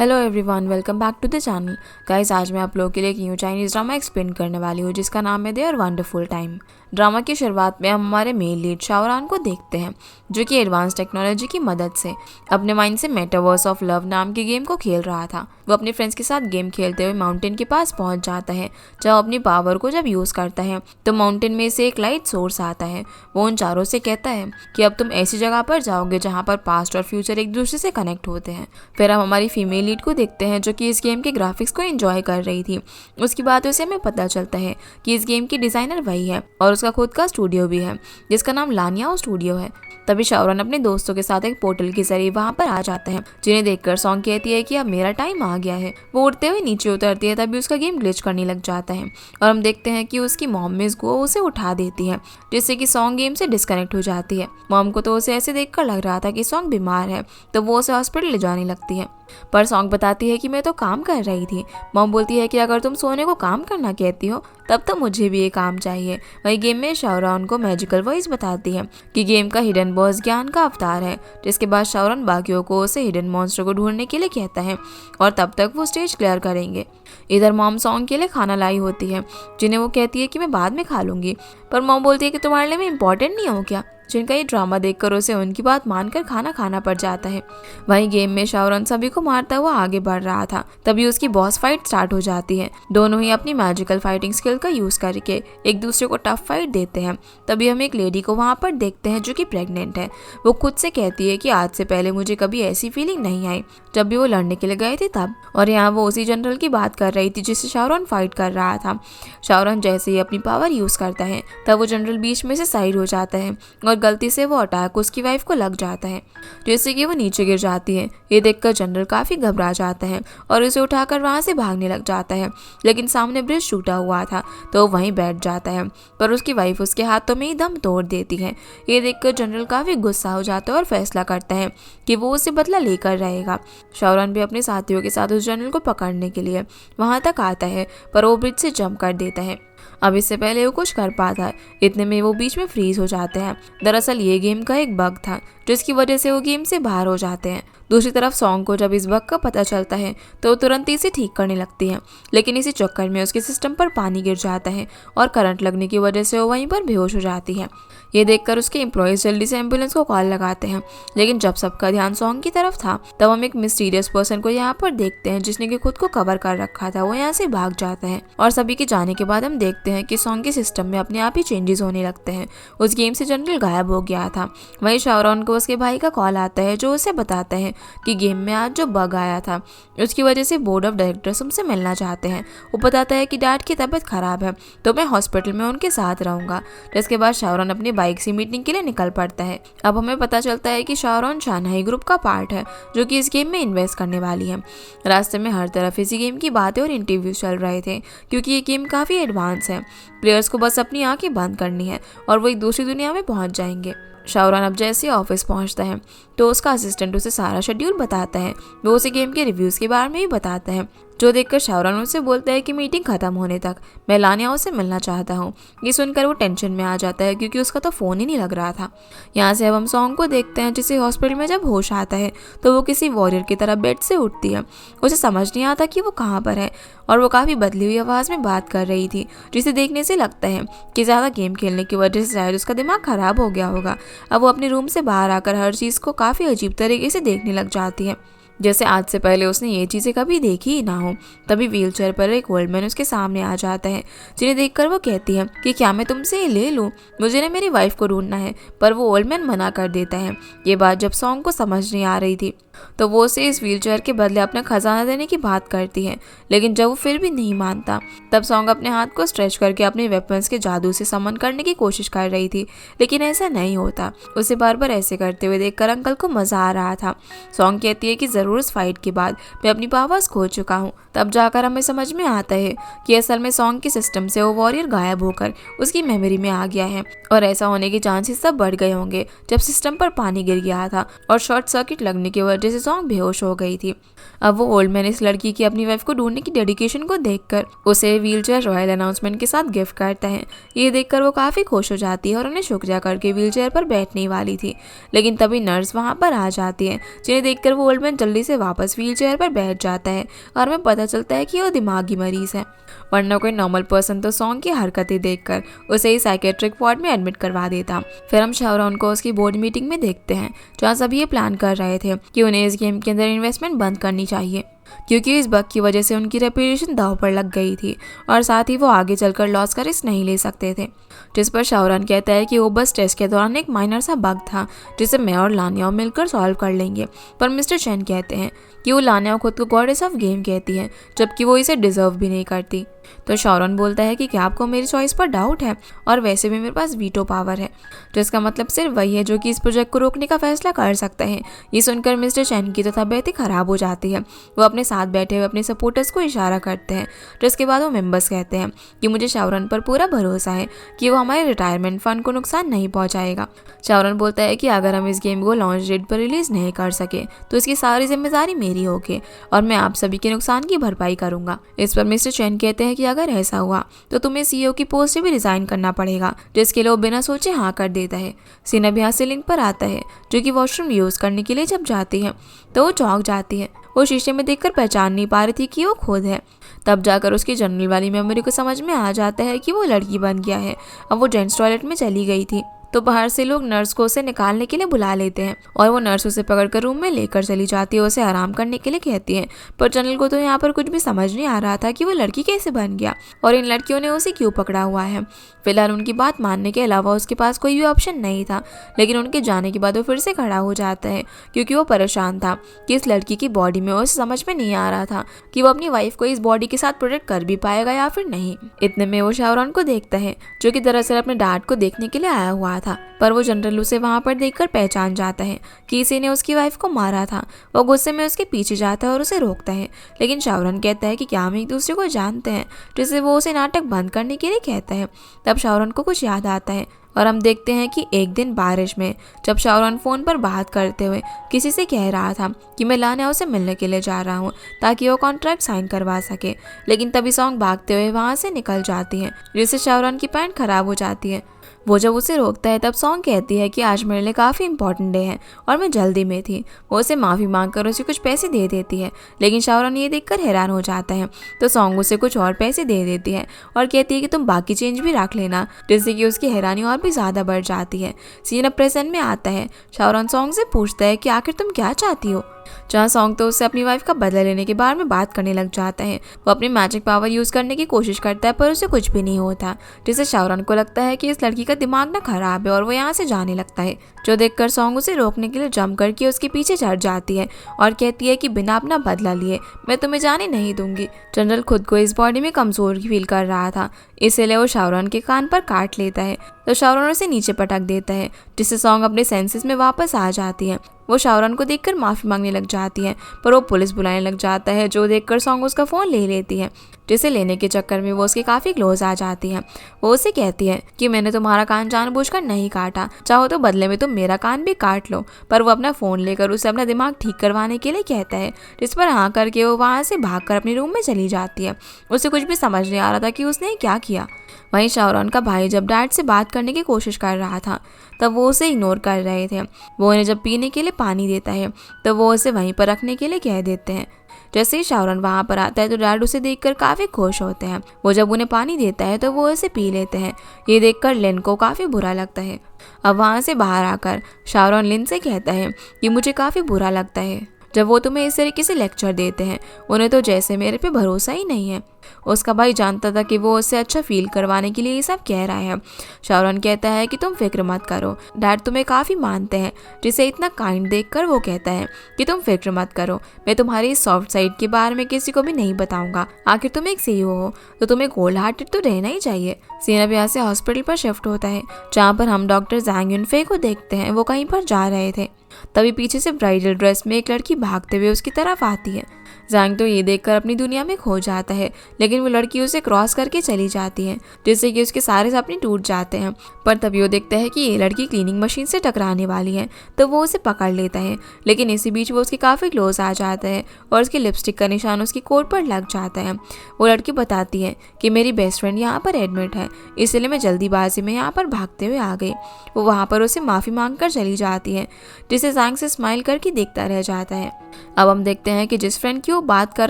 Hello everyone, welcome back to the channel. Guys, आज मैं आप लोगों के लिए एक न्यू चाइनीज़ ड्रामा एक्सप्लेन करने वाली हूँ जिसका नाम है देयर वंडरफुल टाइम। ड्रामा की शुरुआत में हम हमारे मेन लीड शाओरान को देखते हैं जो कि एडवांस टेक्नोलॉजी की मदद से अपने माइंड से मेटावर्स ऑफ लव नाम के गेम को खेल रहा था। वो अपने फ्रेंड्स के साथ गेम खेलते हुए माउंटेन के पास पहुंच जाता है। जब अपनी पावर को जब यूज़ करता है तो माउंटेन में से एक लाइट सोर्स आता है। वो उन चारों से कहता है कि अब तुम ऐसी जगह पर जाओगे जहाँ पर पास्ट और फ्यूचर एक दूसरे से कनेक्ट होते हैं। फिर हम हमारी फीमेल लीड को देखते हैं जो कि इस गेम के ग्राफिक्स को एंजॉय कर रही थी। उसकी बातों से हमें पता चलता है कि इस गेम की डिज़ाइनर वही है और उसका खुद का स्टूडियो भी है जिसका नाम लानियाओ स्टूडियो है। तभी शाओरान अपने दोस्तों के साथ एक पोर्टल के जरिए वहां पर आ जाता है, जिन्हें देखकर सॉन्ग कहती है कि अब मेरा टाइम आ गया है। वो उड़ते हुए नीचे उतरती है, तभी उसका गेम ग्लिच करने लग जाता है और हम देखते हैं कि उसकी मॉम मिस गो उसे उठा देती है, जिससे कि सॉन्ग गेम से डिस्कनेक्ट हो जाती है। मॉम को तो उसे ऐसे देखकर लग रहा था कि सॉन्ग बीमार है, तो वो उसे हॉस्पिटल ले जाने लगती है, पर सॉन्ग बताती है कि मैं तो काम कर रही थी। मॉम बोलती है कि अगर तुम सोने को काम करना कहती हो तब तो मुझे भी ये काम चाहिए। वही गेम में शाओरान को मैजिकल वॉइस बताती है कि गेम का हिडन बॉस ज्ञान का अवतार है, जिसके बाद शाओरान बाकियों को उसे हिडन मॉन्स्टर को ढूंढने के लिए कहता है और तब तक वो स्टेज क्लियर करेंगे। इधर मॉम सॉन्ग के लिए खाना लाई होती है, जिन्हें वो कहती है कि मैं बाद में खा लूंगी, पर मॉम बोलती है कि तुम्हारे लिए मैं इंपॉर्टेंट नहीं हूँ क्या। जिनका ये ड्रामा देखकर उसे उनकी बात मानकर खाना खाना पड़ जाता है। वहीं गेम में शाओरान सभी को मारता हुआ आगे बढ़ रहा था, तभी उसकी बॉस फाइट स्टार्ट हो जाती है। दोनों ही अपनी मैजिकल फाइटिंग स्किल का यूज करके एक दूसरे को टफ फाइट देते हैं। तभी हम एक लेडी को वहां पर देखते हैं जो कि प्रेग्नेंट है। वो खुद से कहती है कि आज से पहले मुझे कभी ऐसी फीलिंग नहीं आई जब भी वो लड़ने के लिए गए थे तब। और यहाँ वो उसी जनरल की बात कर रही थी जिससे शाओरान फाइट कर रहा था। शाओरान जैसे ही अपनी पावर यूज करता है तब वो जनरल बीच में से साइड हो जाता है और गलती से वो अटैक उसकी वाइफ को लग जाता है, जिससे कि वो नीचे गिर जाती है। ये देखकर जनरल काफी घबरा जाता है और उसे उठाकर वहां से भागने लग जाता है, लेकिन सामने ब्रिज टूटा हुआ था तो वो वहीं बैठ जाता है, पर उसकी वाइफ उसके हाथों में ही दम तोड़ देती है। ये देखकर जनरल काफी गुस्सा हो जाता है और फैसला करता है कि वो उसे बदला लेकर रहेगा। शाओरान भी अपने साथियों के साथ उस जनरल को पकड़ने के लिए वहां तक आता है, पर वो ब्रिज से जंप कर देता है। अब इससे पहले वो कुछ कर पाता है, इतने में वो बीच में फ्रीज हो जाते हैं। दरअसल ये गेम का एक बग था जिसकी वजह से वो गेम से बाहर हो जाते हैं। दूसरी तरफ सॉन्ग को जब इस बग का पता चलता है तो वो तुरंत इसे ठीक करने लगती है, लेकिन इसी चक्कर में उसके सिस्टम पर पानी गिर जाता है और करंट लगने की वजह से वो वहीं पर बेहोश हो जाती है। ये देखकर उसके एम्प्लॉयज जल्दी से एम्बुलेंस को कॉल लगाते हैं, लेकिन जब सबका ध्यान सॉन्ग की तरफ था तब हम एक मिस्टीरियस पर्सन को यहाँ पर देखते हैं जिसने कि खुद को कवर कर रखा था। वो यहाँ से भाग जाता है और सभी के जाने के बाद हम देखते हैं कि सॉन्ग के सिस्टम में अपने आप ही चेंजेस होने लगते हैं। उस गेम से जनरल गायब हो गया था। वहीं शाओरान को उसके भाई का कॉल आता है जो उसे बताता है कि गेम में आज जो बग आया था उसकी वजह से बोर्ड ऑफ डायरेक्टर्स उनसे मिलना चाहते हैं। वो बताता है कि डैड की तबीयत खराब है तो मैं हॉस्पिटल में उनके साथ रहूंगा। जिसके बाद शाओरान अपनी बाइक से मीटिंग के लिए निकल पड़ता है। अब हमें पता चलता है कि शाओरान शानहाई ग्रुप का पार्ट है जो कि इस गेम में इन्वेस्ट करने वाली है। रास्ते में हर तरफ इसी गेम की बातें और इंटरव्यूज चल रहे थे, क्योंकि ये गेम काफ़ी एडवांस है। प्लेयर्स को बस अपनी आंखें बंद करनी है और वो एक दूसरी दुनिया में पहुंच जाएंगे। शाओरान अब जैसे ऑफिस पहुंचता है तो उसका असिस्टेंट उसे सारा शेड्यूल बताता है। वो उसे गेम के रिव्यूज़ के बारे में भी बताता है, जो देखकर शाओरान उससे बोलता है कि मीटिंग खत्म होने तक मैं लानियाओ से मिलना चाहता हूँ। ये सुनकर वो टेंशन में आ जाता है क्योंकि उसका तो फ़ोन ही नहीं लग रहा था। यहाँ से अब हम सॉन्ग को देखते हैं जिसे हॉस्पिटल में जब होश आता है तो वो किसी वॉरियर की तरह बेड से उठती है। उसे समझ नहीं आता कि वो कहाँ पर है और वो काफ़ी बदली हुई आवाज़ में बात कर रही थी, जिसे देखने से लगता है कि ज़्यादा गेम खेलने की वजह से शायद उसका दिमाग ख़राब हो गया होगा। अब वो अपने रूम से बाहर आकर हर चीज़ को काफ़ी अजीब तरीके से देखने लग जाती है, जैसे आज से पहले उसने ये चीज़ें कभी देखी ही ना हो। तभी व्हीलचेयर पर एक ओल्ड मैन उसके सामने आ जाता है, जिन्हें देखकर वो कहती है कि क्या मैं तुमसे ये ले लूँ, मुझे ना मेरी वाइफ को ढूंढना है, पर वो ओल्ड मैन मना कर देता है। ये बात जब सॉन्ग को समझ नहीं आ रही थी तो वो उसे इस व्हीलचेयर के बदले अपना खजाना देने की बात करती है, लेकिन जब वो फिर भी नहीं मानता तब सॉन्ग अपने हाथ को स्ट्रेच करके अपने वेपन्स के जादू से समन करने की कोशिश कर रही थी, लेकिन ऐसा नहीं होता। उसे बार बार ऐसे करते हुए देखकर अंकल को मजा आ रहा था। सॉन्ग कहती है कि ज़रूर इस फाइट के बाद मैं अपनी पावर्स खो चुका हूँ। तब जाकर हमें समझ में आता है कि असल में सॉन्ग के सिस्टम से वो वॉरियर गायब होकर उसकी मेमोरी में आ गया है, और ऐसा होने के चांसेस सब बढ़ गए होंगे जब सिस्टम पर पानी गिर गया था और शॉर्ट सर्किट लगने की वजह से सॉन्ग बेहोश हो गई थी। अब वो ओल्ड मैन इस लड़की की अपनी वाइफ को ढूंढने की डेडिकेशन को देखकर उसे व्हीलचेयर रॉयल अनाउंसमेंट के साथ गिफ्ट करता है। ये देखकर वो काफ़ी खुश हो जाती है और उन्हें शुक्रिया करके व्हीलचेयर पर बैठने वाली थी, लेकिन तभी नर्स वहाँ पर आ जाती है, जिन्हें देखकर वो ओल्ड मैन जल्दी से वापस व्हीलचेयर पर बैठ जाता है और हमें पता चलता है कि वो दिमागी मरीज है, वरना कोई नॉर्मल पर्सन तो सॉन्ग की हरकतें देखकर उसे ही साइकेट्रिक वार्ड में एडमिट करवा देता। फिर हम शाहरुख को उसकी बोर्ड मीटिंग में देखते हैं, जहाँ सभी ये प्लान कर रहे थे कि उन्हें इस गेम के अंदर इन्वेस्टमेंट बंद करनी चाहिए, क्योंकि इस बग की वजह से उनकी रेपुटेशन दांव पर लग गई थी और साथ ही वो आगे चलकर लॉस का रिस्क नहीं ले सकते थे। जिस पर शाहरुख कहता है कि वो बस टेस्ट के दौरान एक माइनर सा बग था जिसे मैं और लानिया मिलकर सॉल्व कर लेंगे। पर मिस्टर चैन कहते हैं कि वो लानिया खुद को गॉडेस ऑफ गेम कहती है, जबकि वो इसे डिजर्व भी नहीं करती। तो शाहरुख बोलता है कि क्या आपको मेरी चॉइस पर डाउट है, और वैसे भी मेरे पास वीटो पावर है, जिसका मतलब सिर्फ वही है जो कि इस प्रोजेक्ट को रोकने का फैसला कर सकता है। ये सुनकर मिस्टर चैन की तो तबीयत ही खराब हो जाती है। वो अपने साथ बैठे हुए अपने सपोर्टर्स को इशारा करते हैं, जिसके बाद वो मेंबर्स कहते हैं कि मुझे शाहरुख पर पूरा भरोसा है कि वो हमारे रिटायरमेंट फंड को नुकसान नहीं पहुंचाएगा। शाहरुख बोलता है कि अगर हम इस गेम को लॉन्च डेट पर रिलीज नहीं कर सके तो इसकी सारी जिम्मेदारी मेरी होगी और मैं आप सभी के नुकसान की भरपाई करूंगा। इस पर मिस्टर चैन कहते हैं कि अगर ऐसा हुआ तो तुम्हें सीईओ की पोस्ट से भी रिजाइन करना पड़ेगा, जिसके लिए वो बिना सोचे हाँ कर देता है। सीन अब यहाँ से लिंक पर आता है, जो कि वॉशरूम यूज करने के लिए जब जाती है तो वो चौंक जाती है। वो शीशे में देखकर पहचान नहीं पा रही थी कि वो खुद है। तब जाकर उसकी जनरल वाली मेमोरी को समझ में आ जाता है कि वो लड़की बन गया है। अब वो जेंट्स टॉयलेट में चली गई थी तो बाहर से लोग नर्स को उसे निकालने के लिए बुला लेते हैं और वो नर्स उसे पकड़कर रूम में लेकर चली जाती है, उसे आराम करने के लिए कहती है। पर जनरल को तो यहाँ पर कुछ भी समझ नहीं आ रहा था कि वो लड़की कैसे बन गया और इन लड़कियों ने उसे क्यों पकड़ा हुआ है। फिलहाल उनकी बात मानने के अलावा उसके पास कोई भी ऑप्शन नहीं था, लेकिन उनके जाने के बाद वो फिर से खड़ा हो जाता है, क्योंकि वो परेशान था कि इस लड़की की बॉडी में उसे समझ में नहीं आ रहा था कि वो अपनी वाइफ को इस बॉडी के साथ प्रोटेक्ट कर भी पाएगा या फिर नहीं। इतने में वो शाहरुख को देखता है, जो कि दरअसल अपने डैड को देखने के लिए आया हुआ था, पर वो जनरल उसे वहां पर देखकर पहचान जाता है कि इसी ने उसकी वाइफ को मारा था। वो गुस्से में उसके पीछे जाता है और उसे रोकता है, लेकिन शाहरुख कहता है कि क्या हम एक दूसरे को जानते हैं, जिससे वो उसे नाटक बंद करने के लिए कहता है। तब शाहरुख को कुछ याद आता है और हम देखते हैं कि एक दिन बारिश में जब शाहरुख फ़ोन पर बात करते हुए किसी से कह रहा था कि मैं लानिया से मिलने के लिए जा रहा हूँ ताकि वो कॉन्ट्रैक्ट साइन करवा सके, लेकिन तभी सॉन्ग भागते हुए वहाँ से निकल जाती है, जिससे शाहरुख की पैंट खराब हो जाती है। वो जब उसे रोकता है तब सॉन्ग कहती है कि आज मेरे लिए काफ़ी इंपॉर्टेंट डे है और मैं जल्दी में थी। वो उसे माफ़ी मांगकर उसे कुछ पैसे दे देती है, लेकिन शाहरुख ये देखकर हैरान हो जाता है तो सॉन्ग उसे कुछ और पैसे दे देती है और कहती है कि तुम बाकी चेंज भी रख लेना, जिससे कि उसकी हैरानी और भी ज़्यादा बढ़ जाती है। सीन अब प्रेजेंट में आता है। शाहरुख सॉन्ग से पूछता है कि आखिर तुम क्या चाहती हो, जहाँ सॉन्ग तो उससे अपनी वाइफ का बदला लेने के बारे में बात करने लग जाता है। वो अपनी मैजिक पावर यूज करने की कोशिश करता है पर उसे कुछ भी नहीं होता, जिससे शाहरुख को लगता है कि इस लड़की का दिमाग ना खराब है और वो यहाँ से जाने लगता है, जो देखकर सॉन्ग उसे रोकने के लिए जंप करके उसके पीछे चढ़ जाती है और कहती है कि बिना अपना बदला लिए मैं तुम्हें जाने नहीं दूंगी। जनरल खुद को इस बॉडी में कमजोर फील कर रहा था, इसलिए वो शाहरुख के कान पर काट लेता है तो शाहरुख उसे नीचे पटक देता है, जिससे सॉन्ग अपने सेंसेस में वापस आ जाती है। वो शाहरुख को देखकर माफ़ी मांगने लग जाती है, पर वो पुलिस बुलाने लग जाता है, जो देखकर सॉन्ग उसका फ़ोन ले लेती है, जिसे लेने के चक्कर में वो उसके काफ़ी क्लोज आ जाती है। वो उसे कहती है कि मैंने तुम्हारा कान जानबूझकर नहीं काटा, चाहो तो बदले में तुम मेरा कान भी काट लो। पर वो अपना फ़ोन लेकर उसे अपना दिमाग ठीक करवाने के लिए कहता है, जिस पर हाँ करके वो वहाँ से भागकर अपने रूम में चली जाती है। उसे कुछ भी समझ नहीं आ रहा था कि उसने क्या किया। वहीं शाहरुख का भाई जब डैड से बात करने की कोशिश कर रहा था तब वो उसे इग्नोर कर रहे थे। वो उन्हें जब पीने के लिए पानी देता है तो वो उसे वहीं पर रखने के लिए कह देते हैं। जैसे ही शाहरुख वहाँ पर आता है तो डैड उसे देखकर काफ़ी खुश होते हैं। वो जब उन्हें पानी देता है तो वो उसे पी लेते हैं। ये देखकर लिन को काफ़ी बुरा लगता है। अब वहाँ से बाहर आकर शाहरुख लिन से कहता है कि मुझे काफ़ी बुरा लगता है जब वो तुम्हें इस तरीके से लेक्चर देते हैं, उन्हें तो जैसे मेरे पे भरोसा ही नहीं है। उसका भाई जानता था कि वो उससे अच्छा फील करवाने के लिए ये सब कह रहा है। शाहरुख कहता है कि तुम फिक्र मत करो, डैड तुम्हें काफ़ी मानते हैं, जिसे इतना काइंड देखकर वो कहता है कि तुम फिक्र मत करो, मैं तुम्हारी सॉफ्ट साइड के बारे में किसी को भी नहीं बताऊंगा। आखिर तुम एक सीईओ हो तो तुम्हें कोल्ड हार्टेड तो रहना ही चाहिए। सीन अब यहाँ से हॉस्पिटल पर शिफ्ट होता है, जहाँ पर हम डॉक्टर ज़ैंग युनफे को देखते हैं। वो कहीं पर जा रहे थे, तभी पीछे से ब्राइडल ड्रेस में एक लड़की भागते हुए उसकी तरफ आती है। ज़ैंग तो ये देखकर अपनी दुनिया में खो जाता है, लेकिन वो लड़की उसे क्रॉस करके चली जाती है, जिससे कि उसके सारे सपने टूट जाते हैं। पर तभी वो देखता है कि ये लड़की क्लीनिंग मशीन से टकराने वाली है, तो वो उसे पकड़ लेता है। लेकिन इसी बीच वो उसके काफ़ी क्लोज आ जाता है और उसकी लिपस्टिक का निशान उसकी कोट पर लग जाता है। वो लड़की बताती है कि मेरी बेस्ट फ्रेंड यहाँ पर एडमिट है, इसलिए मैं जल्दीबाजी में यहाँ पर भागते हुए आ गई। वो वहाँ पर उसे माफ़ी मांग कर चली जाती है, जिसे जैंग से स्माइल करके देखता रह जाता है। अब हम देखते हैं कि जिस फ्रेंड की वो बात कर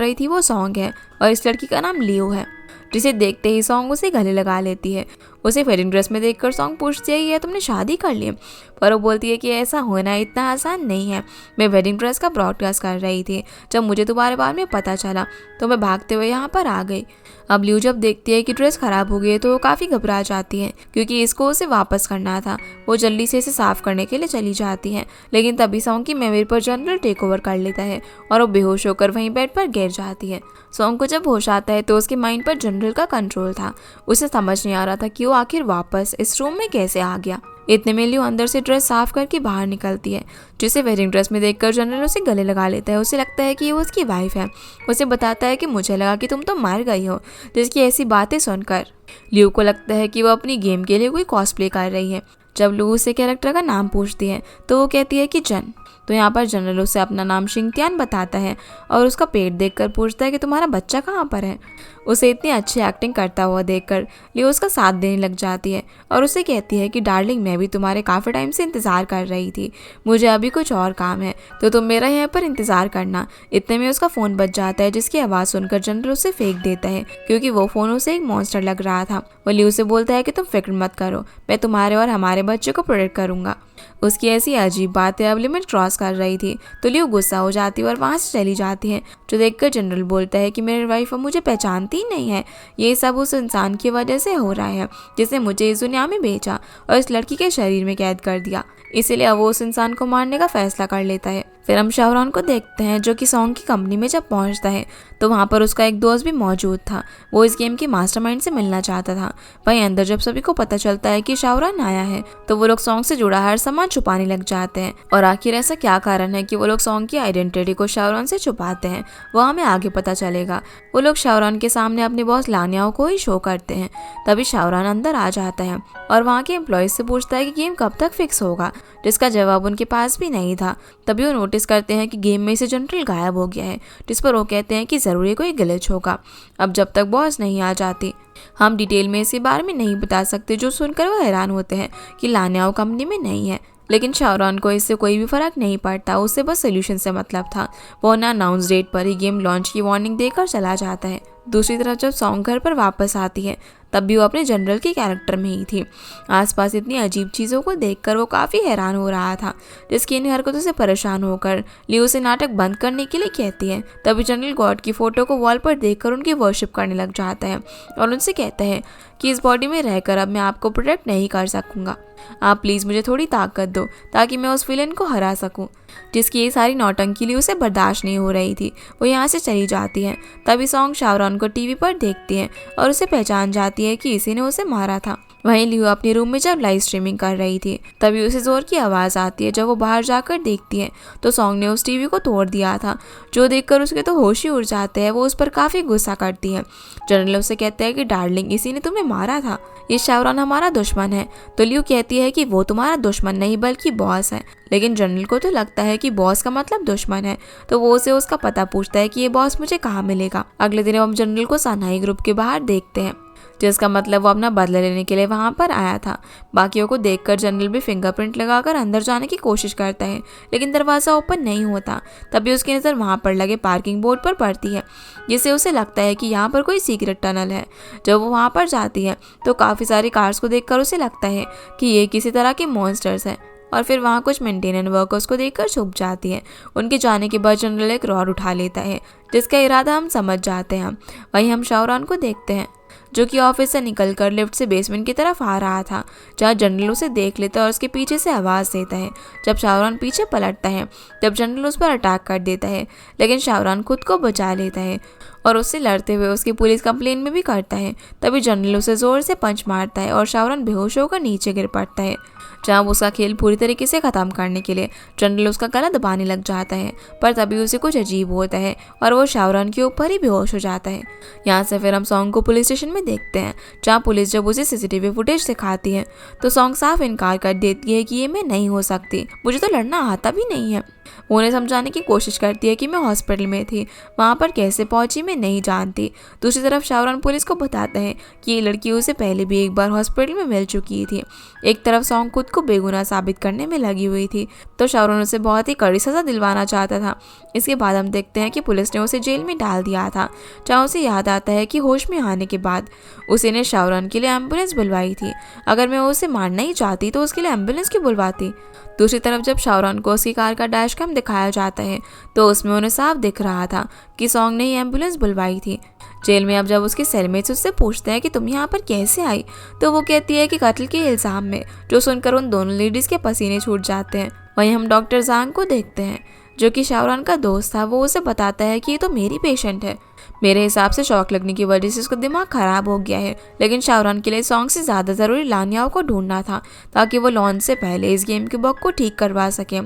रही थी वो सॉन्ग है और इस लड़की का नाम लियो है, जिसे देखते ही सॉन्ग उसे गले लगा लेती है। उसे वेडिंग ड्रेस में देखकर सॉन्ग पूछती है ये तुमने शादी कर ली? पर वो बोलती है कि ऐसा होना इतना आसान नहीं है, मैं वेडिंग ड्रेस का ब्रॉडकास्ट कर रही थी, जब मुझे तुम्हारे बारे में पता चला तो मैं भागते हुए यहाँ पर आ गई। अब लियो जब देखती है कि ड्रेस खराब हो गई है तो वो काफ़ी घबरा जाती है, क्योंकि इसको उसे वापस करना था। वो जल्दी से इसे साफ करने के लिए चली जाती है, लेकिन तभी सॉन्ग की मेमोरी पर जनरल टेक ओवर कर लेता है और वो बेहोश होकर वहीं बेड पर गिर जाती है। सॉन्ग को जब होश आता है तो उसके माइंड पर जनरल का कंट्रोल था। उसे समझ नहीं आ रहा था कि वो आखिर वापस इस रूम में कैसे आ गया। इतने में लियो अंदर से ड्रेस साफ करके बाहर निकलती है, जिसे वेडिंग ड्रेस में देखकर जनरल उसे गले लगा लेता है। उसे लगता है कि ये वो उसकी वाइफ है। उसे बताता है कि मुझे लगा कि तुम तो मर गई हो। जिसकी ऐसी बातें सुनकर लियो को लगता है कि वो अपनी गेम के लिए कोई कॉस्प्ले कर रही है। जब लू उसे कैरेक्टर का नाम पूछती है तो वो कहती है कि जन। तो यहाँ पर जनरल उसे अपना नाम शिंगतियान बताता है और उसका पेट देखकर पूछता है कि तुम्हारा बच्चा कहाँ पर है। उसे इतनी अच्छी एक्टिंग करता हुआ देखकर लियो उसका साथ देने लग जाती है और उसे कहती है कि डार्लिंग मैं भी तुम्हारे काफ़ी टाइम से इंतज़ार कर रही थी, मुझे अभी कुछ और काम है तो तुम मेरा यहाँ पर इंतज़ार करना। इतने में उसका फ़ोन बज जाता है, जिसकी आवाज़ सुनकर जनरल उसे फेंक देता है, क्योंकि वो फ़ोन उसे एक मॉन्स्टर लग रहा था। वो लियो से बोलता है कि तुम फिक्र मत करो, मैं तुम्हारे और हमारे बच्चे को प्रोटेक्ट करूँगा। उसकी ऐसी अजीब बातें अब लिमिट क्रॉस कर रही थी तो लियो गुस्सा हो जाती है और वहाँ से चली जाती है, जो देखकर जनरल बोलता है कि मेरी वाइफ अब मुझे पहचानती नहीं है, ये सब उस इंसान की वजह से हो रहा है जिसने मुझे इस दुनिया में भेजा और इस लड़की के शरीर में कैद कर दिया। इसीलिए अब वो उस इंसान को मारने का फैसला कर लेता है। फिर हम शाहरुख को देखते हैं, जो कि सॉन्ग की कंपनी में जब पहुंचता है तो वहाँ पर उसका एक दोस्त भी मौजूद था। वो इस गेम के मास्टरमाइंड से मिलना चाहता था। वहीं अंदर जब सभी को पता चलता है कि शाहरुख आया है तो वो लोग सॉन्ग से जुड़ा हर सामान छुपाने लग जाते हैं। और आखिर ऐसा क्या कारण है कि वो लोग सॉन्ग की आइडेंटिटी को शाहरुख से छुपाते हैं, वो हमें आगे पता चलेगा। वो लोग शाहरुख के सामने अपने बॉस लानियाओ को ही शो करते हैं। तभी शाहरुख अंदर आ जाता है और वहाँ के एम्प्लॉयज से पूछता है कि गेम कब तक फिक्स होगा, जिसका जवाब उनके पास भी नहीं था। तभी वो नोटिस करते हैं कि गेम में से जनरल गायब हो गया है, जिस पर वो कहते हैं कि ज़रूर कोई ग्लिच होगा। अब जब तक बॉस नहीं आ जाती हम डिटेल में इसी बारे में नहीं बता सकते, जो सुनकर वो हैरान होते हैं कि लानियाओ कंपनी में नहीं है। लेकिन शाहरुख को इससे कोई भी फर्क नहीं पड़ता, उसे बस सोल्यूशन से मतलब था। वो ना अनाउंस डेट पर ही गेम लॉन्च की वार्निंग देकर चला जाता है। दूसरी तरफ जब सॉन्ग घर पर वापस आती है तब भी वो अपने जनरल के कैरेक्टर में ही थी। आसपास इतनी अजीब चीज़ों को देखकर वो काफ़ी हैरान हो रहा था, जिसकी इन हरकतों से परेशान होकर लियो से नाटक बंद करने के लिए कहती है। तभी जनरल गॉड की फ़ोटो को वॉल पर देखकर उनकी वर्शिप करने लग जाता है और उनसे कहता है कि इस बॉडी में रहकर अब मैं आपको प्रोटेक्ट नहीं कर सकूँगा, आप प्लीज़ मुझे थोड़ी ताकत दो ताकि मैं उस विलेन को हरा सकूं। जिसकी ये सारी नौटंकी ली उसे बर्दाश्त नहीं हो रही थी। वो यहाँ से चली जाती है। तभी सॉन्ग शाहरुख को टीवी पर देखती है और उसे पहचान जाती है कि इसी ने उसे मारा था। वहीं लियो अपने रूम में जब लाइव स्ट्रीमिंग कर रही थी तभी उसे जोर की आवाज़ आती है। जब वो बाहर जाकर देखती है तो सॉन्ग ने उस टीवी को तोड़ दिया था, जो देखकर उसके तो होश ही उड़ जाते हैं। वो उस पर काफ़ी गुस्सा करती है। जनरल उसे कहते हैं कि डार्लिंग इसी ने तुम्हें मारा था, ये शाहरुख हमारा दुश्मन है। तो लियो कहती है कि वो तुम्हारा दुश्मन नहीं बल्कि बॉस है। लेकिन जनरल को तो लगता है कि बॉस का मतलब दुश्मन है, तो वो उसे उसका पता पूछता है कि ये बॉस मुझे कहाँ मिलेगा। अगले दिन हम जनरल को सानाई ग्रुप के बाहर देखते हैं, जिसका मतलब वो अपना बदला लेने के लिए वहाँ पर आया था। बाकियों को देखकर जनरल भी फिंगरप्रिंट लगाकर अंदर जाने की कोशिश करता है, लेकिन दरवाज़ा ओपन नहीं होता। तभी उसकी नज़र वहाँ पर लगे पार्किंग बोर्ड पर पड़ती है, जिससे उसे लगता है कि यहाँ पर कोई सीक्रेट टनल है। जब वो वहाँ पर जाती है तो काफ़ी सारी कार्स को देखकर उसे लगता है कि ये किसी तरह के मॉन्स्टर्स हैं, और फिर वहाँ कुछ मेंटेनेंस वर्कर्स को देखकर छुप जाती है। उनके जाने के बाद जनरल एक रॉड उठा लेता है, जिसका इरादा हम समझ जाते हैं। वहीं हम शाहरुख को देखते हैं, जो कि ऑफिस से निकलकर लिफ्ट से बेसमेंट की तरफ आ रहा था, जहाँ जनरल उसे देख लेता है और उसके पीछे से आवाज़ देता है। जब शाहरुख पीछे पलटता है तब जनरल उस पर अटैक कर देता है, लेकिन शाहरुख खुद को बचा लेता है और उससे लड़ते हुए उसकी पुलिस कंप्लेन में भी करता है। तभी जनरल उसे जोर से पंच मारता है और शाहरुख बेहोश होकर नीचे गिर पड़ता है। जहाँ उसका खेल पूरी तरीके से ख़त्म करने के लिए जनरल उसका गला दबाने लग जाता है, पर तभी उसे कुछ अजीब होता है और वो शावरान के ऊपर ही बेहोश हो जाता है। यहाँ से फिर हम सॉन्ग को पुलिस स्टेशन में देखते हैं, जहाँ पुलिस जब उसे सीसीटीवी फुटेज दिखाती है तो सॉन्ग साफ इनकार कर देती है कि ये मैं नहीं हो सकती, मुझे तो लड़ना आता भी नहीं है। वो उन्हें समझाने की कोशिश करती है कि मैं हॉस्पिटल में थी, वहाँ पर कैसे पहुंची मैं नहीं जानती। दूसरी तरफ शावरान पुलिस को बताता है कि ये लड़की उसे पहले भी एक बार हॉस्पिटल में मिल चुकी थी। एक तरफ सॉन्ग खुद को बेगुनाह साबित करने में लगी हुई थी, तो शावरान उसे बहुत ही कड़ी सज़ा दिलवाना चाहता था। इसके बाद हम देखते हैं कि पुलिस ने उसे जेल में डाल दिया था, जहाँ उसे याद आता है कि होश में आने के बाद उसे ने शावरान के लिए एम्बुलेंस बुलवाई थी। अगर मैं उसे मारना ही चाहती तो उसके लिए एम्बुलेंस क्यों बुलवाती। दूसरी तरफ जब शावरान को उसकी कार का डैश कैम दिखाया जाता है तो उसमें उन्हें साफ दिख रहा था कि सॉन्ग ने ही एम्बुलेंस बुलवाई थी। जेल में अब जब उसके सेलमेट्स उससे पूछते हैं कि तुम यहाँ पर कैसे आई, तो वो कहती है कि कत्ल के इल्ज़ाम में, जो सुनकर उन दोनों लेडीज़ के पसीने छूट जाते हैं। वहीं हम डॉक्टर जांग को देखते हैं, जो कि शावरान का दोस्त था। वो उसे बताता है कि ये तो मेरी पेशेंट है, मेरे हिसाब से शौक लगने की वजह से उसका दिमाग खराब हो गया है। लेकिन शावरान के लिए सॉन्ग से ज़्यादा ज़रूरी लानियाओं को ढूंढना था, ताकि वो लॉन्च से पहले इस गेम के बग को ठीक करवा सके।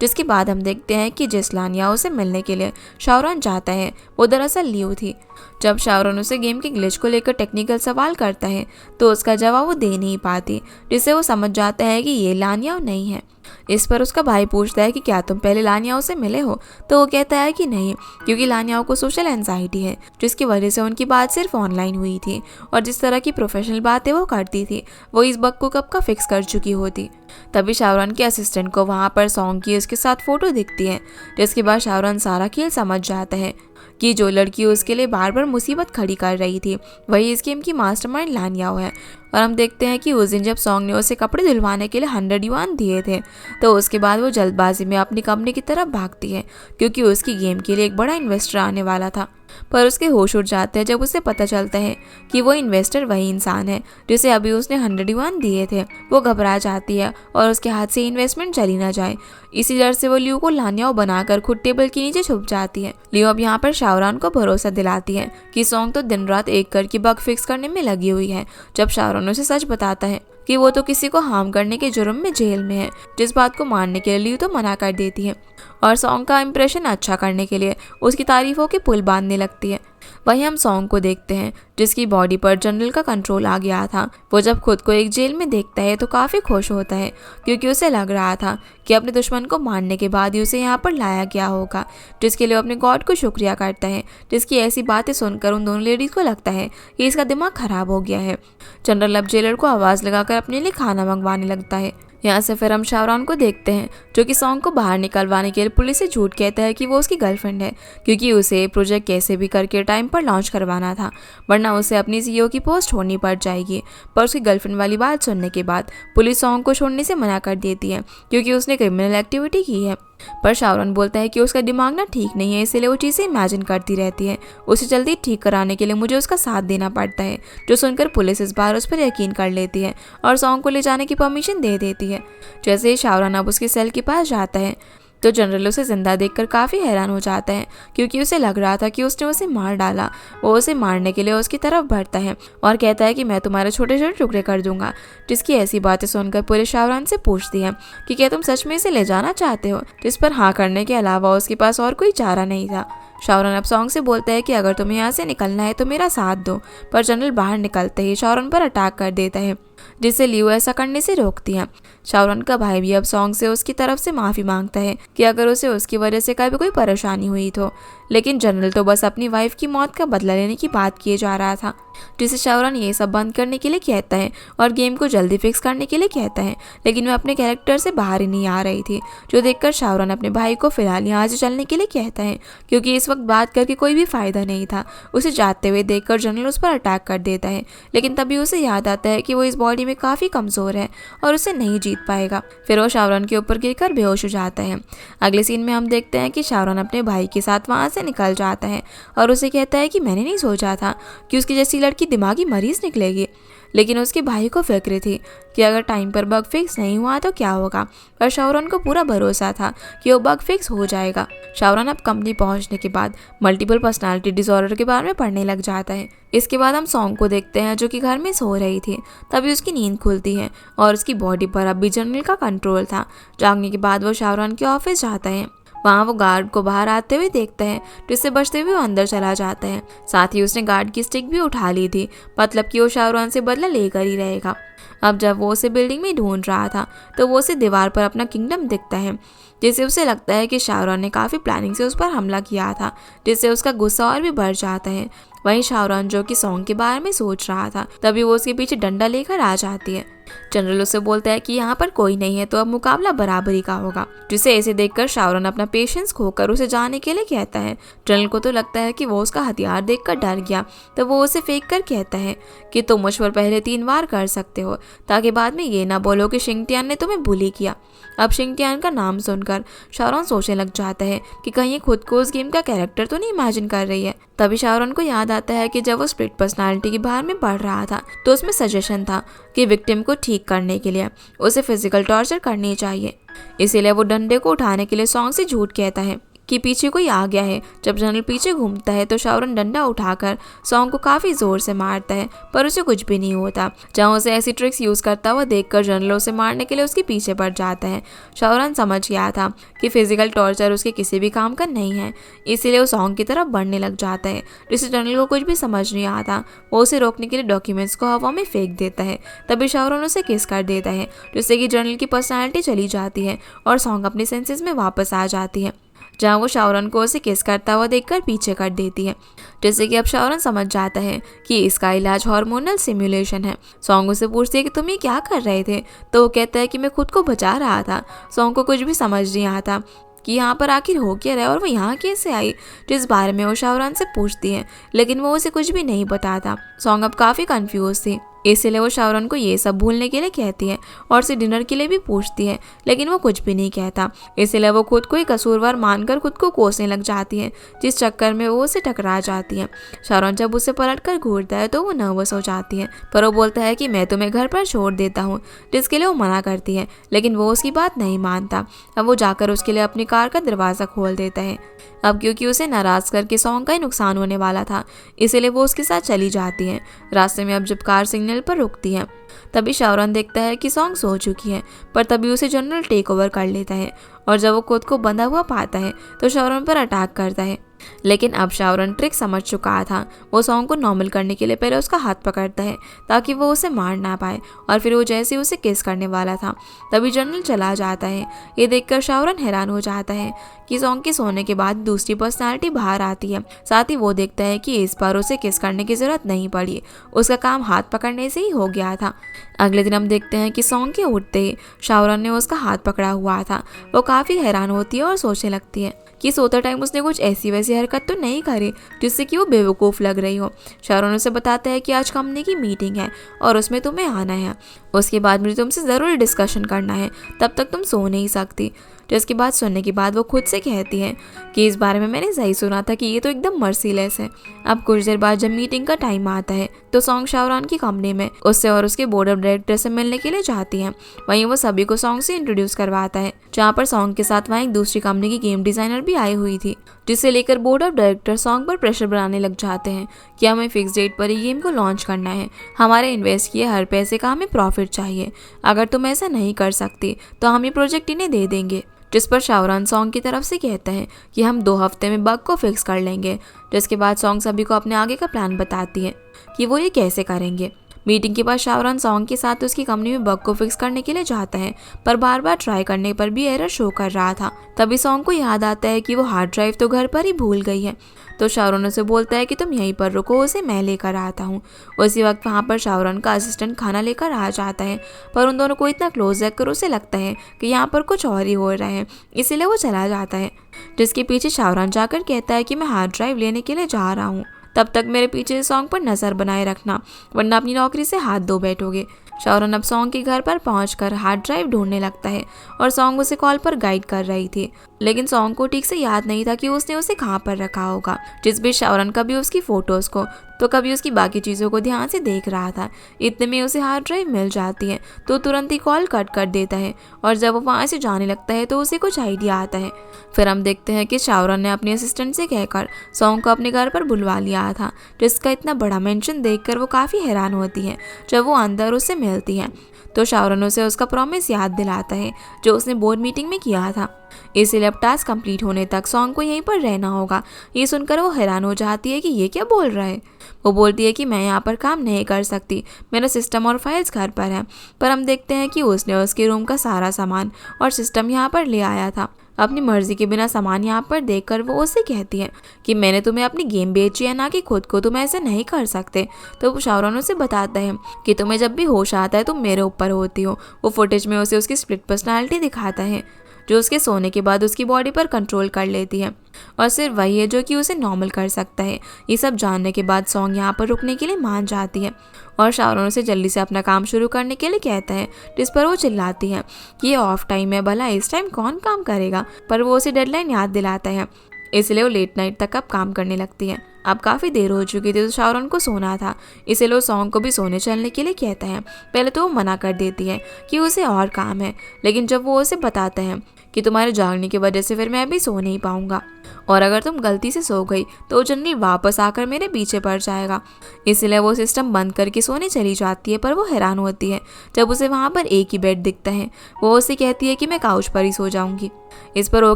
जिसके बाद हम देखते हैं कि जिस लानियाओं से मिलने के लिए शावरान जाता है वो दरअसल लियू थी। जब शावरान उसे गेम के ग्लिच को लेकर टेक्निकल सवाल करता है तो उसका जवाब वो दे नहीं पाती, जिससे वो समझ जाता है कि ये लानियाओं नहीं है। इस पर उसका भाई पूछता है कि क्या तुम पहले लानियाओं से मिले हो, तो वो कहता है कि नहीं, क्योंकि लानियाओं को सोशल एंजाइटी है, जिसकी वजह से उनकी बात सिर्फ ऑनलाइन हुई थी और जिस तरह की प्रोफेशनल बातें वो करती थी वो इस बग को कब का फिक्स कर चुकी होती। तभी शावरान के असिस्टेंट को वहाँ पर सॉन्ग की उसके साथ फोटो दिखती है, जिसके बाद शावरान सारा खेल समझ जाता है कि जो लड़की उसके लिए बार बार मुसीबत खड़ी कर रही थी वही इस गेम की मास्टरमाइंड लानियाओ है। और हम देखते हैं कि उस दिन जब सॉन्ग ने उसे कपड़े धुलवाने के लिए 100 युआन दिए थे तो उसके बाद वो जल्दबाजी में अपनी कंपनी की तरफ भागती है, क्योंकि उसकी गेम के लिए एक बड़ा इन्वेस्टर आने वाला था। पर उसके होश उड़ जाते हैं जब उसे पता चलता है कि वो इन्वेस्टर वही इंसान है जिसे अभी उसने 100 युआन दिए थे। वो घबरा जाती है और उसके हाथ से इन्वेस्टमेंट चली ना जाए, इसी डर से वो लियू को लानियाओं बनाकर खुद टेबल के नीचे छुप जाती है। लियू अब यहाँ पर शावरान को भरोसा दिलाती है कि सॉन्ग तो दिन रात एक करके बग फिक्स करने में लगी हुई है। जब शावरान उसे सच बताता है कि वो तो किसी को हार्म करने के जुर्म में जेल में है, जिस बात को मानने के लिए लियू तो मना कर देती है और सॉन्ग का इंप्रेशन अच्छा करने के लिए उसकी तारीफों के पुल बांधने लगती है। वहीं हम सॉन्ग को देखते हैं जिसकी बॉडी पर जनरल का कंट्रोल आ गया था। वो जब खुद को एक जेल में देखता है तो काफ़ी खुश होता है, क्योंकि उसे लग रहा था कि अपने दुश्मन को मारने के बाद ही उसे यहाँ पर लाया गया होगा, जिसके लिए वो अपने गॉड को शुक्रिया करता है। जिसकी ऐसी बातें सुनकर उन दोनों लेडीज़ को लगता है कि इसका दिमाग खराब हो गया है। जनरल अब जेलर को आवाज़ लगाकर अपने लिए खाना मंगवाने लगता है। यहाँ से फिर हम शावरान को देखते हैं, जो कि सॉन्ग को बाहर निकलवाने के लिए पुलिस से झूठ कहता है कि वो उसकी गर्लफ्रेंड है, क्योंकि उसे प्रोजेक्ट कैसे भी करके टाइम पर लॉन्च करवाना था, वरना उसे अपनी सीईओ की पोस्ट छोड़नी पड़ जाएगी। पर उसकी गर्लफ्रेंड वाली बात सुनने के बाद पुलिस सॉन्ग को छोड़ने से मना कर देती है, क्योंकि उसने क्रिमिनल एक्टिविटी की है। पर शावरान बोलता है कि उसका दिमाग ना ठीक नहीं है, इसलिए वो चीज़ें इमेजिन करती रहती है। उसे जल्दी ठीक कराने के लिए मुझे उसका साथ देना पड़ता है, जो सुनकर पुलिस इस बार उस पर यकीन कर लेती है और सॉन्ग को ले जाने की परमिशन दे देती है। जैसे ही शावरान अब उसके सेल के पास जाता है तो जनरल उसे जिंदा देखकर काफ़ी हैरान हो जाता है, क्योंकि उसे लग रहा था कि उसने उसे मार डाला। वो उसे मारने के लिए उसकी तरफ बढ़ता है और कहता है कि मैं तुम्हारे छोटे छोटे टुकड़े कर दूंगा। जिसकी ऐसी बातें सुनकर पुलिस शावरान से पूछती है कि क्या तुम सच में इसे ले जाना चाहते हो, जिस पर हाँ करने के अलावा उसके पास और कोई चारा नहीं था। शावरान अब सॉन्ग से बोलता है कि अगर तुम्हें यहाँ से निकलना है तो मेरा साथ दो, पर जनरल बाहर निकलते ही शावरान पर अटैक कर देता है, जिससे लियू ऐसा करने से रोकती है। शावरान का भाई भी अब सॉन्ग से उसकी तरफ से माफ़ी मांगता है कि अगर उसे उसकी वजह से कभी कोई परेशानी हुई तो, लेकिन जनरल तो बस अपनी वाइफ की मौत का बदला लेने की बात किए जा रहा था, जिसे शावरान ये सब बंद करने के लिए कहता है और गेम को जल्दी फिक्स करने के लिए कहता है। लेकिन वह अपने कैरेक्टर से बाहर ही नहीं आ रही थी, जो देखकर शावरान अपने भाई को फिलहाल यहाँ से चलने के लिए कहता है, क्योंकि इस वक्त बात करके कोई भी फ़ायदा नहीं था। उसे जाते हुए देखकर जनरल उस पर अटैक कर देता है, लेकिन तभी उसे याद आता है कि वो इस बॉडी में काफ़ी कमज़ोर है और उसे नहीं जीत पाएगा। फिर वो शावरान के ऊपर गिरकर बेहोश हो जाता है। अगले सीन में हम देखते हैं कि शावरान अपने भाई के साथ वहाँ से निकल जाता है और उसे कहता है कि मैंने नहीं सोचा था कि उसकी जैसी लड़की दिमागी मरीज निकलेगी। लेकिन उसके भाई को फिक्र थी कि अगर टाइम पर बग फिक्स नहीं हुआ तो क्या होगा, पर शाओरन को पूरा भरोसा था कि वो बग फिक्स हो जाएगा। शाओरन अब कंपनी पहुंचने के बाद मल्टीपल पर्सनालिटी डिसऑर्डर के बारे में पढ़ने लग जाता है। इसके बाद हम सॉन्ग को देखते हैं जो कि घर में सो रही थी। तभी उसकी नींद खुलती है और उसकी बॉडी पर अब भी जनरल का कंट्रोल था। जागने के बाद वो शाओरन के ऑफिस जाता है। वहाँ वो गार्ड को बाहर आते हुए देखता है, जिससे बचते हुए वो अंदर चला जाता है। साथ ही उसने गार्ड की स्टिक भी उठा ली थी, मतलब कि वो शाओरन से बदला लेकर ही रहेगा। अब जब वो उसे बिल्डिंग में ढूंढ रहा था तो वो उसे दीवार पर अपना किंगडम दिखता है, जिससे उसे लगता है कि शाओरन ने काफ़ी प्लानिंग से उस पर हमला किया था, जिससे उसका गुस्सा और भी बढ़ जाता है। वहीं शाओरन जो कि सॉन्ग के बारे में सोच रहा था, तभी वो उसके पीछे डंडा लेकर आ जाती है। जनरल उसे बोलता है कि यहाँ पर कोई नहीं है तो अब मुकाबला बराबरी का होगा, जिसे ऐसे देखकर शाओरन अपना पेशेंस खोकर उसे जाने के लिए कहता है। जनरल को तो लगता है कि वो उसका हथियार देखकर डर गया, तो वो उसे फेंक कर कहता है कि तुम मुझ पर पहले 3 वार कर सकते हो, ताकि बाद में ये ना बोलो कि शिंगटियान ने तुम्हें बुली किया। अब शिंगटियान का नाम सुनकर शाओरन सोचने लग जाता है कि कहीं खुद को उस गेम का कैरेक्टर तो नहीं इमेजिन कर रही है। तभी शाओरन को याद आता है कि जब वो स्प्लिट पर्सनालिटी के बारे में पढ़ रहा था तो उसमें सजेशन था कि विक्टिम को ठीक करने के लिए उसे फिजिकल टॉर्चर करनी चाहिए। इसीलिए वो डंडे को उठाने के लिए सॉन्ग से झूठ कहता है कि पीछे कोई आ गया है। जब जनरल पीछे घूमता है तो शाओरन डंडा उठाकर सॉन्ग को काफ़ी ज़ोर से मारता है, पर उसे कुछ भी नहीं होता। जहाँ उसे ऐसी ट्रिक्स यूज़ करता हुआ देखकर जनरल उसे मारने के लिए उसके पीछे पड़ जाता है। शाओरन समझ गया था कि फिजिकल टॉर्चर उसके किसी भी काम का नहीं है, इसीलिए वो सॉन्ग की तरफ बढ़ने लग जाता है, जिससे जनरल को कुछ भी समझ नहीं आता। वो उसे रोकने के लिए डॉक्यूमेंट्स को हवा में फेंक देता है। तभी शाओरन उसे किस कर देता है, जिससे कि जनरल की पर्सनैलिटी चली जाती है और सॉन्ग अपने सेंसेस में वापस आ जाती है, जहाँ वो शाओरन को उसे किस करता हुआ देखकर पीछे कर देती है। जैसे कि अब शाओरन समझ जाता है कि इसका इलाज हार्मोनल सिमुलेशन है। सॉन्ग उसे पूछती है कि तुम ये क्या कर रहे थे, तो वो कहता है कि मैं खुद को बचा रहा था। सॉन्ग को कुछ भी समझ नहीं आता कि यहाँ पर आखिर हो क्या रहा है और वो यहाँ कैसे आई, जिस बारे में वो शाओरन से पूछती है, लेकिन वो उसे कुछ भी नहीं बताता। सॉन्ग अब काफ़ी कंफ्यूज थी, इसलिए वो शाओरन को ये सब भूलने के लिए कहती है और उसे डिनर के लिए भी पूछती है, लेकिन वो कुछ भी नहीं कहता। इसलिए वो खुद को ही कसूरवार मानकर खुद को कोसने लग जाती है, जिस चक्कर में वो उसे टकरा जाती है। शाओरन जब उसे पलट कर घूरता है तो वो नर्वस हो जाती है, पर वो बोलता है कि मैं तुम्हें घर पर छोड़ देता हूँ, जिसके लिए वो मना करती है, लेकिन वो उसकी बात नहीं मानता। अब वो जाकर उसके लिए अपनी कार का दरवाज़ा खोल देता है। अब क्योंकि उसे नाराज़ करके सॉन्ग का ही नुकसान होने वाला था, इसीलिए वो उसके साथ चली जाती है। रास्ते में अब जब कार सिग्नल पर रुकती है तभी शाओरन देखता है कि सॉन्ग सो चुकी है, पर तभी उसे जनरल टेक ओवर कर लेता है और जब वो खुद को बंधा हुआ पाता है तो शाओरन पर अटैक करता है। लेकिन अब शाओरन ट्रिक समझ चुका था। वो सॉन्ग को नॉर्मल करने के लिए पहले उसका हाथ पकड़ता है ताकि वो उसे मार ना पाए, और फिर वो जैसे उसे किस करने वाला था तभी जनरल चला जाता है। ये देखकर शाओरन हैरान हो जाता है कि सॉन्ग के सोने के बाद दूसरी पर्सनालिटी बाहर आती है। साथ ही वो देखता है कि इस बार उसे किस करने की जरूरत नहीं पड़ी, उसका काम हाथ पकड़ने से ही हो गया था। अगले दिन हम देखते हैं कि सॉन्ग के उठते ही शाओरन ने उसका हाथ पकड़ा हुआ था। वो काफ़ी हैरान होती है और सोचने लगती है कि सोते टाइम उसने कुछ ऐसी वैसी हरकत तो नहीं करी जिससे कि वो बेवकूफ़ लग रही हो। शाओरन उसे बताता है कि आज कंपनी की मीटिंग है और उसमें तुम्हें आना है, उसके बाद मुझे तुमसे ज़रूरी डिस्कशन करना है, तब तक तुम सो नहीं सकती। जिसकी बात सुनने के बाद वो खुद से कहती है कि इस बारे में मैंने सही सुना था कि ये तो एकदम मर्सीलेस है। अब कुछ देर बाद जब मीटिंग का टाइम आता है तो सॉन्ग शाओरन की कंपनी में उससे और उसके बोर्ड ऑफ डायरेक्टर से मिलने के लिए जाती है। वहीं वो सभी को सॉन्ग से इंट्रोड्यूस करवाता है, जहाँ पर सॉन्ग के साथ वहाँ एक दूसरी कंपनी की गेम डिजाइनर भी आई हुई थी, जिसे लेकर बोर्ड ऑफ डायरेक्टर सॉन्ग पर प्रेशर बनाने लग जाते हैं कि हमें फिक्स डेट पर ही गेम को लॉन्च करना है, हमारे इन्वेस्ट किए हर पैसे का हमें प्रॉफिट चाहिए, अगर तुम ऐसा नहीं कर सकती तो हम ये प्रोजेक्ट इन्हें दे देंगे। जिस पर शाओरन सॉन्ग की तरफ से कहता है कि हम 2 हफ्ते में बग को फिक्स कर लेंगे। जिसके बाद सॉन्ग सभी को अपने आगे का प्लान बताती है कि वो ये कैसे करेंगे। मीटिंग के बाद शाओरन सॉन्ग के साथ उसकी कंपनी में बग को फिक्स करने के लिए जाता है, पर बार बार ट्राई करने पर भी एरर शो कर रहा था। तभी सॉन्ग को याद आता है कि वो हार्ड ड्राइव तो घर पर ही भूल गई है, तो शाओरन उसे बोलता है कि तुम यहीं पर रुको, उसे मैं लेकर आता हूँ। उसी वक्त वहाँ पर शाओरन का असिस्टेंट खाना लेकर आ जाता है, पर उन दोनों को इतना क्लोज देखकर उसे लगता है कि यहाँ पर कुछ और ही हो रहा है, इसीलिए वो चला जाता है। जिसके पीछे शाओरन जाकर कहता है कि मैं हार्ड ड्राइव लेने के लिए जा रहा हूँ, तब तक मेरे पीछे सॉन्ग पर नज़र बनाए रखना, वरना अपनी नौकरी से हाथ धो बैठोगे। शाओरन अब सॉन्ग के घर पर पहुंचकर हार्ड ड्राइव ढूंढने लगता है और सॉन्ग उसे कॉल पर गाइड कर रही थी, लेकिन सॉन्ग को ठीक से याद नहीं था कि उसने उसे कहाँ पर रखा होगा। जिस बीच शाओरन कभी उसकी फोटोज को तो कभी उसकी बाकी चीज़ों को ध्यान से देख रहा था। इतने में उसे हार्ड ड्राइव मिल जाती है तो तुरंत ही कॉल कट कर देता है और जब वो वहाँ से जाने लगता है तो उसे कुछ आइडिया आता है। फिर हम देखते हैं कि शाओरन ने अपने असिस्टेंट से कहकर सॉन्ग को अपने घर पर बुलवा लिया था, जिसका इतना बड़ा मेंशन देखकर वो काफ़ी हैरान होती है। जब वो अंदर उससे मिलती है तो शाओरन उसे उसका प्रॉमिस याद दिलाता है जो उसने बोर्ड मीटिंग में किया था। इसलिए अब टास्क कंप्लीट होने तक सॉन्ग को यहीं पर रहना होगा। ये सुनकर वो हैरान हो जाती है कि ये क्या बोल रहा है। वो बोलती है कि मैं यहाँ पर काम नहीं कर सकती, मेरा सिस्टम और फाइल्स घर पर है। पर हम देखते हैं कि उसने उसके रूम का सारा सामान और सिस्टम यहाँ पर ले आया था। अपनी मर्जी के बिना सामान यहाँ पर देखकर वो उससे कहती है कि मैंने तुम्हें अपनी गेम बेची है, ना कि खुद को, तुम ऐसे नहीं कर सकते। तो शाओरन उसे बताता है कि तुम्हें जब भी होश आता है तुम मेरे ऊपर होती हो। वो फुटेज में उसे उसकी स्प्लिट पर्सनालिटी दिखाता है जो उसके सोने के बाद उसकी बॉडी पर कंट्रोल कर लेती है और सिर्फ वही है जो कि उसे नॉर्मल कर सकता है। ये सब जानने के बाद सॉन्ग यहाँ पर रुकने के लिए मान जाती है और शाओरन उसे जल्दी से अपना काम शुरू करने के लिए कहता है, जिस पर वो चिल्लाती है कि ये ऑफ टाइम है, भला इस टाइम कौन काम करेगा। पर वो उसे डेडलाइन याद दिलाता है, इसलिए वो लेट नाइट तक अब काम करने लगती है। अब काफ़ी देर हो चुकी थी तो शाओरन को सोना था, इसलिए वो सॉन्ग को भी सोने चलने के लिए कहता है। पहले तो वो मना कर देती है कि उसे और काम है, लेकिन जब वो उसे बताता है कि तुम्हारे जागने की वजह से फिर मैं भी सो नहीं पाऊंगा और अगर तुम गलती से सो गई तो जनरल वापस आकर मेरे पीछे पड़ जाएगा, इसलिए वो सिस्टम बंद करके सोने चली जाती है। पर वो हैरान होती है जब उसे वहाँ पर एक ही बेड दिखता है। वो उसे कहती है कि मैं काउच पर ही सो जाऊंगी। इस पर वो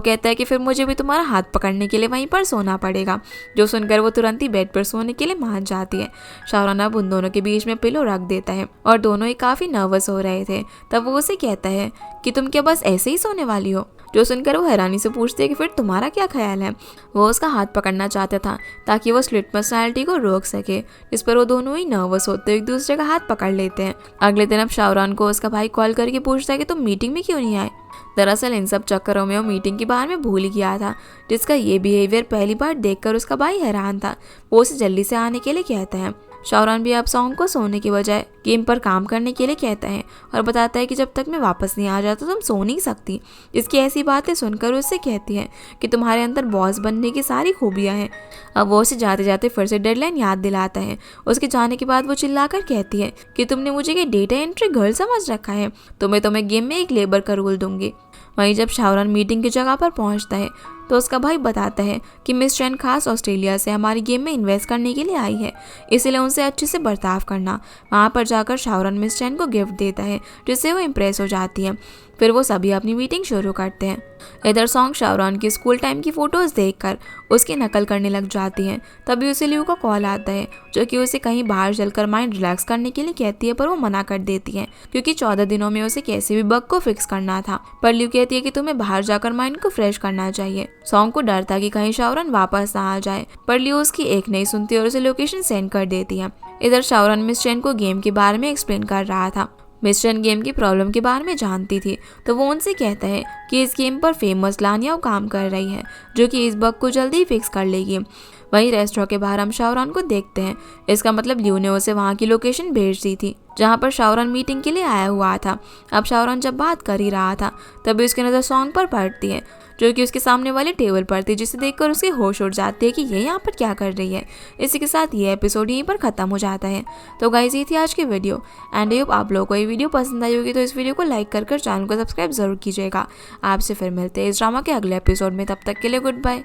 कहता है कि फिर मुझे भी तुम्हारा हाथ पकड़ने के लिए वहीं पर सोना पड़ेगा, जो सुनकर वो तुरंत ही बेड पर सोने के लिए मान जाती है। शाओरन अब उन दोनों के बीच में पिलो रख देता है और दोनों ही काफ़ी नर्वस हो रहे थे। तब वो उसे कहता है कि तुम क्या बस ऐसे ही सोने वाली हो, जो सुनकर वो हैरानी से पूछती है कि फिर तुम्हारा क्या ख्याल है। वो उसका हाथ पकड़ना चाहता था ताकि वो स्प्लिट पर्सनालिटी को रोक सके, इस पर वो दोनों ही नर्वस होते एक दूसरे का हाथ पकड़ लेते हैं। अगले दिन अब शाओरन को उसका भाई कॉल करके पूछता है कि तुम मीटिंग में क्यों नहीं आए। दरअसल इन सब चक्करों में वो मीटिंग के बारे में भूल ही गया था, जिसका ये बिहेवियर पहली बार देखकर उसका भाई हैरान था। वो उसे जल्दी से आने के लिए कहता है। शाओरन भी अब सॉन्ग को सोने के बजाय गेम पर काम करने के लिए कहता है और बताता है कि जब तक मैं वापस नहीं आ जाता तुम सो नहीं सकती। इसकी ऐसी बातें सुनकर उससे कहती है कि तुम्हारे अंदर बॉस बनने की सारी खूबियाँ हैं। अब वो उसे जाते जाते फिर से डेडलाइन याद दिलाता है। उसके जाने के बाद वो चिल्लाकर कहती है कि तुमने मुझे क्या डेटा एंट्री गर्ल समझ रखा है, तो मैं तुम्हें गेम में एक लेबर का रोल दूंगी। वहीं जब शाओरन मीटिंग की जगह पर पहुंचता है तो उसका भाई बताता है कि मिस चैन खास ऑस्ट्रेलिया से हमारी गेम में इन्वेस्ट करने के लिए आई है, इसलिए उनसे अच्छे से बर्ताव करना। वहाँ पर जाकर शाओरन मिस चैन को गिफ्ट देता है, जिससे वो इम्प्रेस हो जाती है। फिर वो सभी अपनी मीटिंग शुरू करते हैं। इधर सॉन्ग शाओरन की स्कूल टाइम की फ़ोटोज़ देखकर उसकी नकल करने लग जाती है। तभी उसे लियू का कॉल आता है, जो कि उसे कहीं बाहर चलकर माइंड रिलैक्स करने के लिए कहती है, पर वो मना कर देती है क्योंकि 14 दिनों में उसे कैसे भी बग को फिक्स करना था। पर लियू कहती है कि तुम्हें बाहर जाकर माइंड को फ्रेश करना चाहिए। सॉन्ग को डर था कि कहीं शाओरन वापस ना आ जाए, पर लियू उसकी एक नहीं सुनती और उसे लोकेशन सेंड कर देती है। इधर शाओरन मिस चैन को गेम के बारे में एक्सप्लेन कर रहा था। मिस चैन गेम की प्रॉब्लम के बारे में जानती थी, तो वो उनसे कहता है कि इस गेम पर फेमस लानिया काम कर रही है, जो कि इस बग को जल्दी ही फिक्स कर लेगी। वहीं रेस्टोरेंट के बाहर हम शाओरन को देखते हैं। इसका मतलब लियू ने उसे वहाँ की लोकेशन भेज दी थी जहाँ पर शाओरन मीटिंग के लिए आया हुआ था। अब शाओरन जब बात कर ही रहा था तभी उसकी नज़र सॉन्ग पर पड़ती है, जो कि उसके सामने वाले टेबल पर थी, जिसे देखकर उसकी होश उड़ जाती है कि ये यहाँ पर क्या कर रही है। इसी के साथ ये एपिसोड यहीं पर ख़त्म हो जाता है। तो गाइस, ये थी आज की वीडियो एंड आई होप आप लोगों को ये वीडियो पसंद आई होगी। तो इस वीडियो को लाइक कर चैनल को सब्सक्राइब जरूर कीजिएगा। आपसे फिर मिलते हैं इस ड्रामा के अगले एपिसोड में। तब तक के लिए गुड बाय।